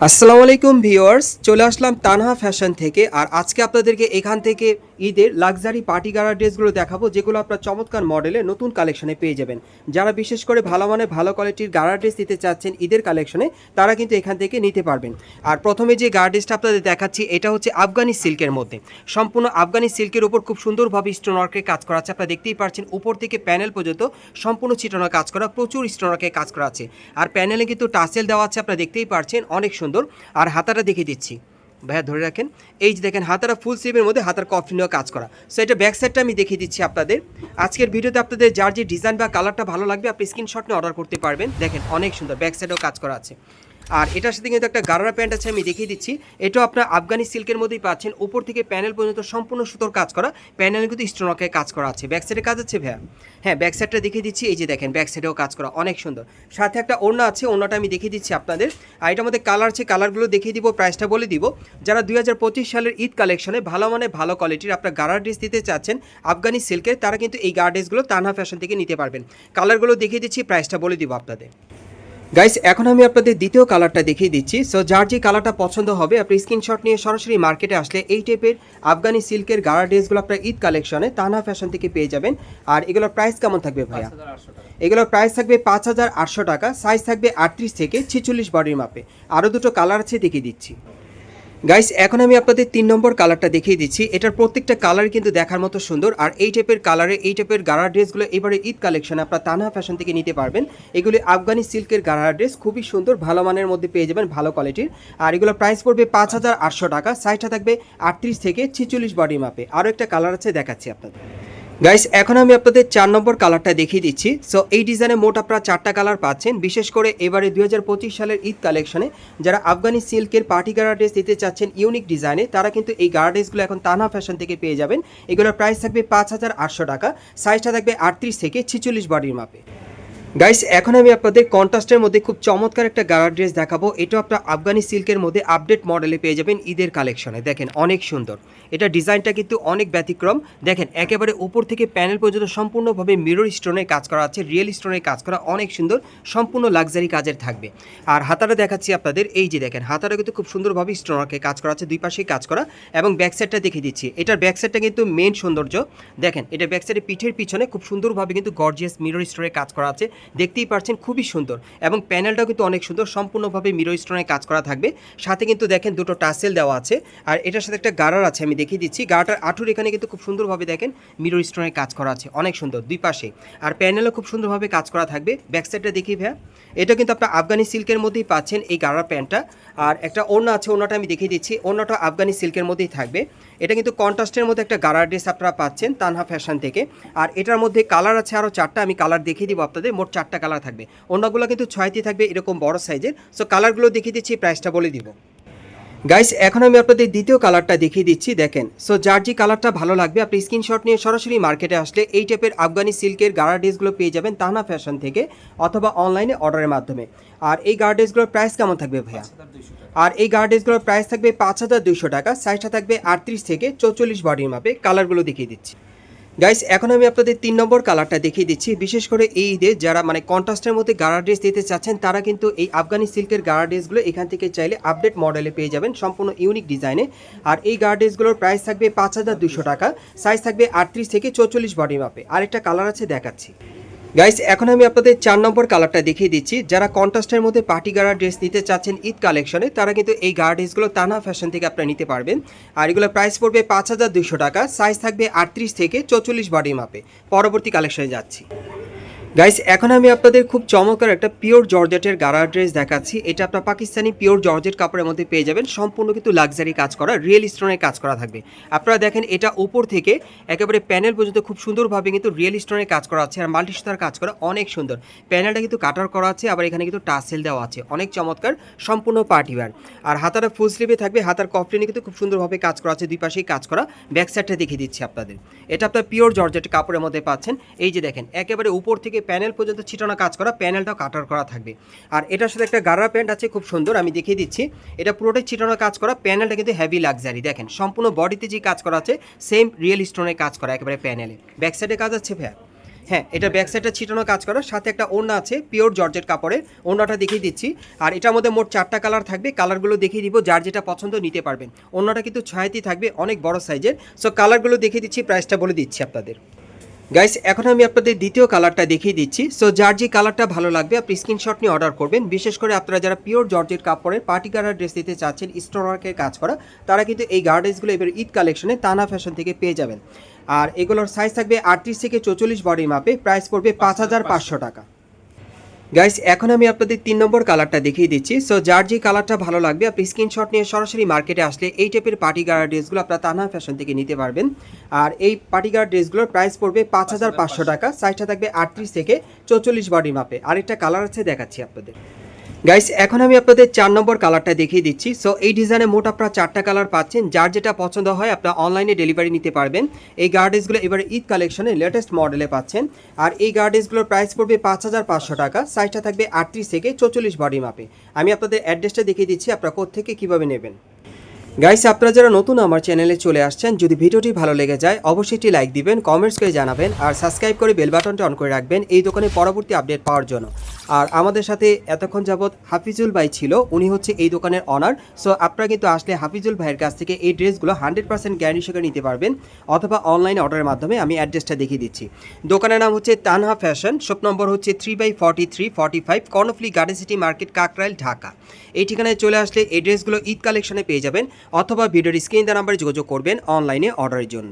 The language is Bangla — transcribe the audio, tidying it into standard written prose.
আসসালামু আলাইকুম ভিউয়ার্স, চলে আসলাম তানহা ফ্যাশন থেকে। আর আজকে আপনাদেরকে এখান থেকে ঈদের লাক্সারি পার্টি গারা ড্রেসগুলো দেখাবো, যেগুলো আপনার চমৎকার মডেলে নতুন কালেকশনে পেয়ে যাবেন। যারা বিশেষ করে ভালো মানে ভালো কোয়ালিটির গারা ড্রেস দিতে চাচ্ছেন ঈদের কালেকশনে, তারা কিন্তু এখান থেকে নিতে পারবেন। আর প্রথমে যে গারা ড্রেসটা আপনাদের দেখাচ্ছি, এটা হচ্ছে আফগানি সিল্কের মধ্যে, সম্পূর্ণ আফগানি সিল্কের উপর খুব সুন্দরভাবে স্টোন ওয়ার্কের কাজ করা আছে। আপনারা দেখতেই পাচ্ছেন উপর থেকে প্যানেল পর্যন্ত সম্পূর্ণ চিটানো কাজ করা, প্রচুর স্টোন ওয়ার্কের কাজ করা আছে। আর প্যানেলে কিন্তু টাসেল দেওয়া আছে, আপনারা দেখতেই পাচ্ছেন, অনেক সুন্দর। আর হাতাটা দেখিয়ে দিচ্ছি, ভাইয়া ধরে রাখেন। এই যে দেখেন হাতারা ফুল স্লিভের মধ্যে হাতার কফিনও কাজ করা। সো এটা ব্যাক সাইডটা আমি দেখিয়ে দিচ্ছি আপনাদের। আজকের ভিডিওতে আপনাদের যার যে ডিজাইন বা কালারটা ভালো লাগবে, আপনি স্ক্রিনশট নিয়ে অর্ডার করতে পারবেন। দেখেন অনেক সুন্দর, ব্যাক সাইডেও কাজ করা আছে। আর এটার সাথে কিন্তু একটা গারারা প্যান্ট আছে, আমি দেখিয়ে দিচ্ছি। এটাও আপনার আফগানি সিল্কের মধ্যেই পাচ্ছেন, উপর থেকে প্যানেল পর্যন্ত সম্পূর্ণ সুতোর কাজ করা, প্যানেলে কিন্তু স্টোনকের কাজ করা আছে। ব্যাক সাইডে কাজ আছে ভাইয়া, হ্যাঁ ব্যাক সাইডটা দেখিয়ে দিচ্ছি। এই যে দেখেন ব্যাক সাইডেও কাজ করা, অনেক সুন্দর। সাথে একটা ওড়না আছে, ওড়নাটা আমি দেখিয়ে দিচ্ছি আপনাদের। আর এটার মধ্যে কালার আছে, কালারগুলো দেখিয়ে দিব, প্রাইসটা বলে দিব। যারা 2025 সালের ঈদ কালেকশনে ভালো মানে ভালো কোয়ালিটির আপনার গারা ড্রেস দিতে চাচ্ছেন আফগানি সিল্কের, তারা কিন্তু এই গারা ড্রেসগুলো তানহা ফ্যাশন থেকে নিতে পারবেন। কালারগুলো দেখিয়ে দিচ্ছি, প্রাইসটা বলে দিব আপনাদের। গাইস, এখন আমি আপনাদের দ্বিতীয় কালারটা দেখিয়ে দিচ্ছি। সো যার যে কালারটা পছন্দ হবে, আপনি স্ক্রিনশট নিয়ে সরাসরি মার্কেটে আসলে এই টাইপের আফগানি সিল্কের গারা ড্রেসগুলো আপনার ঈদ কালেকশনে তানহা ফ্যাশন থেকে পেয়ে যাবেন। আর এগুলোর প্রাইস কেমন থাকবে ভাইয়া? এগুলোর প্রাইস থাকবে 5,800 টাকা। সাইজ থাকবে 38 থেকে 46 বডির মাপে। আরও দুটো কালার আছে, দেখিয়ে দিচ্ছি। গাইস, এখন আমি আপনাদের 3 নম্বর কালারটা দেখিয়ে দিচ্ছি। এটার প্রত্যেকটা কালার কিন্তু দেখার মতো সুন্দর। আর এই টাইপের কালারে এই টাইপের গারা ড্রেসগুলো এবারে ঈদ কালেকশনে আপনার তানহা ফ্যাশন থেকে নিতে পারবেন। এগুলি আফগানি সিল্কের গারা ড্রেস, খুবই সুন্দর, ভালো মানের মধ্যে পেয়ে যাবেন, ভালো কোয়ালিটির। আর এগুলো প্রাইস পড়বে 5,800 টাকা। সাইজটা থাকবে 38 থেকে 46 বডি মাপে। আরও একটা কালার আছে, দেখাচ্ছি আপনাদের। গাইস, এখন আমি আপনাদের 4 নম্বর কালারটা দেখিয়ে দিচ্ছি। সো এই ডিজাইনে মোট আপনারা 4টা কালার পাচ্ছেন। বিশেষ করে এবারে 2025 সালের ঈদ কালেকশনে যারা আফগানি সিল্কের পার্টি গারা ড্রেস দিতে চাচ্ছেন ইউনিক ডিজাইনে, তারা কিন্তু এই গারা ড্রেসগুলো এখন তানহা ফ্যাশন থেকে পেয়ে যাবেন। এগুলোর প্রাইস থাকবে 5,800 টাকা। সাইজটা থাকবে 38 থেকে 46 বডির মাপে। গাইস, এখন আমি আপনাদের কন্ট্রাস্টের মধ্যে খুব চমৎকার একটা গারা ড্রেস দেখাবো। এটা আপনার আফগানি সিল্কের মধ্যে আপডেট মডেলে পেয়ে যাবেন ঈদের কালেকশনে। দেখেন অনেক সুন্দর, এটা ডিজাইনটা কিন্তু অনেক ব্যতিক্রম। দেখেন একেবারে উপর থেকে প্যানেল পর্যন্ত সম্পূর্ণভাবে মিরর স্টোনের কাজ করা আছে, রিয়েল স্টোনের কাজ করা, অনেক সুন্দর, সম্পূর্ণ লাক্সারি কাজের থাকবে। আর হাতাটা দেখাচ্ছি আপনাদের। এই যে দেখেন হাতাটা কিন্তু খুব সুন্দরভাবে স্টোনকে কাজ করা আছে, দুই পাশেই কাজ করা। এবং ব্যাক সাইডটা দেখিয়ে দিচ্ছি। এটার ব্যাক সাইডটা কিন্তু মেন সৌন্দর্য। দেখেন এটা ব্যাক সাইডে পিঠের পিছনে খুব সুন্দরভাবে কিন্তু গর্জিয়াস মিরর স্টোনের কাজ করা আছে, দেখতেই পাচ্ছেন, খুবই সুন্দর। এবং প্যানেলটাও কিন্তু অনেক সুন্দর, সম্পূর্ণভাবে মিরর স্টোনের কাজ করা থাকবে। সাথে কিন্তু দেখেন দুটো টাসেল দেওয়া আছে। আর এটার সাথে একটা গারার আছে, আমি দেখিয়ে দিচ্ছি। গারাটার আঁটুর এখানে কিন্তু খুব সুন্দরভাবে দেখেন মিরর স্টোনের কাজ করা আছে, অনেক সুন্দর দুই পাশে। আর প্যানেলও খুব সুন্দরভাবে কাজ করা থাকবে। ব্যাক সাইডটা দেখি ভাইয়া, এটা কিন্তু আপনার আফগানি সিল্কের মধ্যেই পাচ্ছেন এই গারার প্যান্টটা। আর একটা ওড়না আছে, ওড়নাটা আমি দেখিয়ে দিচ্ছি। ওড়নাটা আফগানি সিল্কের মধ্যেই থাকবে। এটা কিন্তু কন্ট্রাস্টের মধ্যে একটা গারার ড্রেস আপনারা পাচ্ছেন তানহা ফ্যাশন থেকে। আর এটার মধ্যে কালার আছে আরও 4টা, আমি কালার দেখিয়ে দিব আপনাদের। মোট 4টা কালার থাকবে। ওড়নাগুলো কিন্তু 6টি থাকবে, এরকম বড় সাইজের। সো কালারগুলো দেখিয়ে দিচ্ছি, প্রাইসটা বলে দিব। গাইস, এখন আমি আপনাদের দ্বিতীয় কালারটা দেখিয়ে দিচ্ছি। দেখেন, সো যার যে কালারটা ভালো লাগবে, আপনি স্ক্রিনশট নিয়ে সরাসরি মার্কেটে আসলে এই টাইপের আফগানি সিল্কের গারা ড্রেসগুলো পেয়ে যাবেন তানহা ফ্যাশন থেকে, অথবা অনলাইনে অর্ডারের মাধ্যমে। আর এই গারা ড্রেসগুলোর প্রাইস কেমন থাকবে ভাইয়া? আর এই গারা ড্রেসগুলোর প্রাইস থাকবে 5,200 টাকা। সাইজটা থাকবে 38 থেকে 44 বডির মাপে। কালারগুলো দেখিয়ে দিচ্ছি। গাইস, এখন আমি আপনাদের 3 নম্বর কালারটা দেখিয়ে দিচ্ছি। বিশেষ করে এই ঈদে যারা মানে কন্ট্রাস্টের মধ্যে গারা ড্রেস দিতে চাচ্ছেন, তারা কিন্তু এই আফগানি সিল্কের গারা ড্রেসগুলো এখান থেকে চাইলে আপডেট মডেলে পেয়ে যাবেন, সম্পূর্ণ ইউনিক ডিজাইনে। আর এই গারা ড্রেসগুলোর প্রাইস থাকবে 5,200 টাকা। সাইজ থাকবে 38 থেকে 44 বডি মাপে। আরেকটা কালার আছে, দেখাচ্ছি। গাইস, এখন আমি আপনাদের 4 নম্বর কালারটা দেখিয়ে দিচ্ছি। যারা কন্ট্রাস্টের মধ্যে পার্টি গারা ড্রেস নিতে চাচ্ছেন ঈদ কালেকশনে, তারা কিন্তু এই গারা ড্রেসগুলো তানহা ফ্যাশন থেকে আপনারা নিতে পারবেন। আর এগুলো প্রাইস পড়বে 5,200 টাকা। সাইজ থাকবে 38 থেকে 44 বডি মাপে। পরবর্তী কালেকশনে যাচ্ছি। গাইস, এখন আমি আপনাদের খুব চমৎকার একটা পিওর জর্জেটের গারা ড্রেস দেখাচ্ছি। এটা আপনার পাকিস্তানি পিওর জর্জেট কাপড়ের মধ্যে পেয়ে যাবেন, সম্পূর্ণ কিন্তু লাক্সারি কাজ করা, রিয়েল স্টোনের কাজ করা থাকবে। আপনারা দেখেন এটা উপর থেকে একেবারে প্যানেল পর্যন্ত খুব সুন্দরভাবে কিন্তু রিয়েল স্টোনের কাজ করা আছে। আর মাল্টি সুতার কাজ করা, অনেক সুন্দর। প্যানেলটা কিন্তু কাটার করা আছে, আবার এখানে কিন্তু টাসেল দেওয়া আছে, অনেক চমৎকার, সম্পূর্ণ পার্টি ওয়্যার। আর হাতাটা ফুল স্লিভে থাকবে, হাতার কফলিনে কিন্তু খুব সুন্দরভাবে কাজ করা আছে, দুই পাশেই কাজ করা। ব্যাক সাইডটা দেখিয়ে দিচ্ছি আপনাদের। এটা আপনার পিওর জর্জেট কাপড়ের মধ্যে পাচ্ছেন। এই যে দেখেন একেবারে উপর থেকে প্যানেল পর্যন্ত ছিটানো কাজ করা, প্যানেলটাও কাটার করা থাকবে। আর এটার সাথে একটা গারা প্যান্ট আছে, খুব সুন্দর, আমি দেখিয়ে দিচ্ছি। এটা পুরোটাই ছিটানো কাজ করা, প্যানেলটা কিন্তু হেভি লাক্সারি। দেখেন সম্পূর্ণ বডিতে যে কাজ করা আছে, সেম রিয়েল স্টোনের কাজ করা একেবারে প্যানেলে। ব্যাক সাইডে কাজ আছে ভাইয়া, হ্যাঁ, এটা ব্যাক সাইডটা ছিটানো কাজ করা, সাথে একটা ওড়না আছে পিওর জর্জেট কাপড়ের, ওড়নাটা দেখিয়ে দিচ্ছি। আর এটার মধ্যে মোট 4টা কালার থাকবে, কালারগুলো দেখিয়ে দিব, যার যেটা পছন্দ নিতে পারবেন। ওড়নাটা কিন্তু 6 থাকবে, অনেক বড় সাইজের। সো কালারগুলো দেখিয়ে দিচ্ছি, প্রাইসটা বলে দিচ্ছি আপনাদের। গাইস, এখন আমি আপনাদের দ্বিতীয় কালারটা দেখিয়ে দিচ্ছি। সো যার যে কালারটা ভালো লাগবে আপনি স্ক্রিনশট নিয়ে অর্ডার করবেন। বিশেষ করে আপনারা যারা পিওর জর্জেট কাপড়ের পার্টি গার্ডার ড্রেস দিতে চাচ্ছেন, স্টোন ওয়ার্কের কাজ করা, তারা কিন্তু এই গার্ডেসগুলো এবার ঈদ কালেকশনে তানহা ফ্যাশন থেকে পেয়ে যাবেন। আর এগুলোর সাইজ থাকবে 38 থেকে 44 বডি মাপে, প্রাইস পড়বে 5500 টাকা। গাইস, এখন আমি আপনাদের 3 নম্বর কালারটা দেখিয়ে দিচ্ছি। সো যার যে কালারটা ভালো লাগবে আপনি স্ক্রিনশট নিয়ে সরাসরি মার্কেটে আসলে এই টাইপের পার্টি গার্ডার ড্রেসগুলো আপনারা তানহা ফ্যাশন থেকে নিতে পারবেন। আর এই পার্টি গার্ড ড্রেসগুলোর প্রাইস পড়বে 5500 টাকা, সাইজটা থাকবে 38 থেকে 44 বডি মাপে। আরেকটা কালার আছে, দেখাচ্ছি আপনাদের। গাইস, এখন আমি আপনাদের 4 নম্বর কালারটা দেখিয়ে দিচ্ছি। সো এই ডিজাইনে মোট আপনারা 4টা কালার পাচ্ছেন, যার যেটা পছন্দ হয় আপনারা অনলাইনে ডেলিভারি নিতে পারবেন। এই গার্ডেসগুলো এবারে ঈদ কালেকশনে লেটেস্ট মডেলে পাচ্ছেন। আর এই গার্ডেসগুলোর প্রাইস পড়বে 5500 টাকা, সাইজটা থাকবে 38 থেকে 44 বডি মাপে। আমি আপনাদের অ্যাড্রেসটা দেখিয়ে দিচ্ছি, আপনারা কোত্থেকে কীভাবে নেবেন। গাইস, আপনারা যারা নতুন আমার চ্যানেলে চলে আসছেন, যদি ভিডিওটি ভালো লেগে যায় অবশ্যই একটি লাইক দিবেন, কমেন্টস করে জানাবেন, আর সাবস্ক্রাইব করে বেল বাটনটা অন করে রাখবেন এই দোকানে পরবর্তী আপডেট পাওয়ার জন্য। আর আমাদের সাথে এতক্ষণ যাবৎ হাফিজুল ভাই ছিল, উনি হচ্ছে এই দোকানের অনার। সো আপনারা কিন্তু আসলে হাফিজুল ভাইয়ের কাছ থেকে এই ড্রেসগুলো 100% গ্যারান্টি সহকারে নিতে পারবেন, অথবা অনলাইনে অর্ডারের মাধ্যমে। আমি অ্যাড্রেসটা দেখিয়ে দিচ্ছি। দোকানের নাম হচ্ছে তানহা ফ্যাশন, শপ নম্বর হচ্ছে 3/43-45, Karnaphuli garden city market, Kakrail, Dhaka. এই ঠিকানায় চলে আসলে এই ড্রেসগুলো ঈদ কালেকশনে পেয়ে যাবেন, অথবা ভিডিওর স্ক্রিন দেওয়া নাম্বারে যোগাযোগ করবেন অনলাইনে অর্ডারের জন্য।